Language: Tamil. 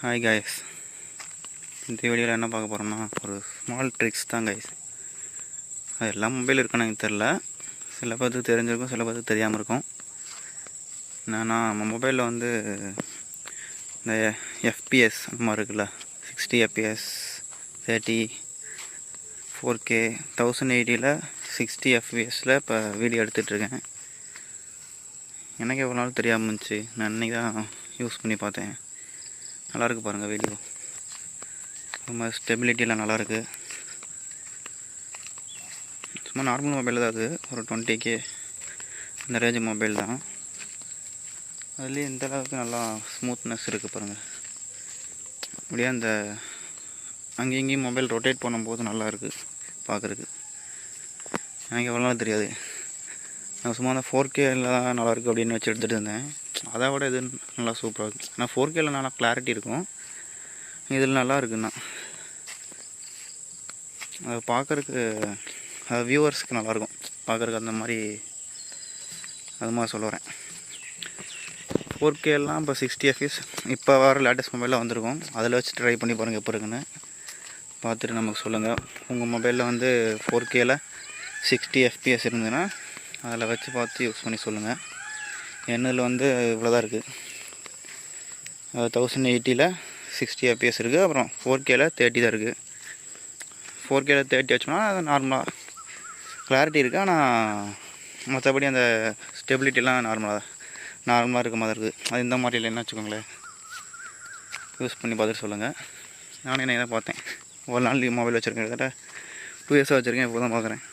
ஹாய் காய்ஸ், இந்த வீடியோவில் என்ன பார்க்க போகிறோம்னா ஒரு ஸ்மால் ட்ரிக்ஸ் தான் காய்ஸ். அது எல்லா மொபைல் இருக்குன்னு எனக்கு தெரில. சில பேருக்கு தெரிஞ்சிருக்கும், சில பேருக்கு தெரியாமல் இருக்கும். என்னன்னா நம்ம மொபைலில் வந்து இந்த எஃபிஎஸ் அந்த மாதிரி இருக்குல்ல, 60 FPS 30 4K 1080 60 FPSல இப்போ வீடியோ எடுத்துகிட்ருக்கேன். எனக்கு எவ்வளோ நாள் தெரியாமல் இருந்துச்சு. நான் இன்றைக்கி தான் யூஸ் பண்ணி பார்த்தேன். நல்லாயிருக்கு பாருங்கள் வீடியோ. ரொம்ப ஸ்டெபிலிட்டியெலாம் நல்லாயிருக்கு. சும்மா நார்மல் மொபைல் தான் அது, ஒரு 20K இந்த ரேஞ்சு மொபைல் தான். அதுலேயும் இந்த அளவுக்கு நல்லா ஸ்மூத்னஸ் இருக்குது பாருங்கள். அப்படியே அந்த அங்கேயும் இங்கேயும் மொபைல் ரொட்டேட் பண்ணும்போது நல்லா இருக்குது பார்க்குறதுக்கு. எனக்கு எவ்வளோ நாள் தெரியாது. நான் சும்மா அந்த 4Kல தான் நல்லாயிருக்கு அப்படின்னு வச்சு எடுத்துகிட்டு இருந்தேன். அதை விட இது நல்லா சூப்பராக இருக்குது. ஆனால் 4Kல நல்லா கிளாரிட்டி இருக்கும், இதில் நல்லா இருக்குண்ணா. அது பார்க்குறக்கு அது வியூவர்ஸ்க்கு நல்லாயிருக்கும் பார்க்குறக்கு. அந்த மாதிரி அது மாதிரி சொல்ல வரேன். 4Kலாம் இப்போ 60 FPS இப்போ வர லேட்டஸ்ட் மொபைலில் வந்திருக்கும். அதில் வச்சு ட்ரை பண்ணி பாருங்கள் எப்போ இருக்குன்னு பார்த்துட்டு நமக்கு சொல்லுங்கள். உங்கள் மொபைலில் வந்து 4Kல 60 FPS இருந்ததுன்னா அதில் வச்சு பார்த்து யூஸ் பண்ணி சொல்லுங்கள். என்னதில் வந்து இவ்வளோ தான் இருக்குது. 1080ல் 60 FPS இருக்குது. அப்புறம் 4Kல 30 தான் இருக்குது. 4Kல 30 வச்சோம்னா அது நார்மலாக கிளாரிட்டி இருக்குது. ஆனால் மற்றபடி அந்த ஸ்டெபிலிட்டிலாம் நார்மலாக இருக்க மாதிரி இருக்குது. அது இந்த மாதிரி இல்லைன்னு வச்சுக்கோங்களேன். யூஸ் பண்ணி பார்த்துட்டு சொல்லுங்கள். நானே என்ன பார்த்தேன். ஒரு நாள் மொபைல் வச்சுருக்கேன், கிட்டத்தட்ட 2 இயர்ஸாக வச்சுருக்கேன். இப்போ தான் பார்க்குறேன்.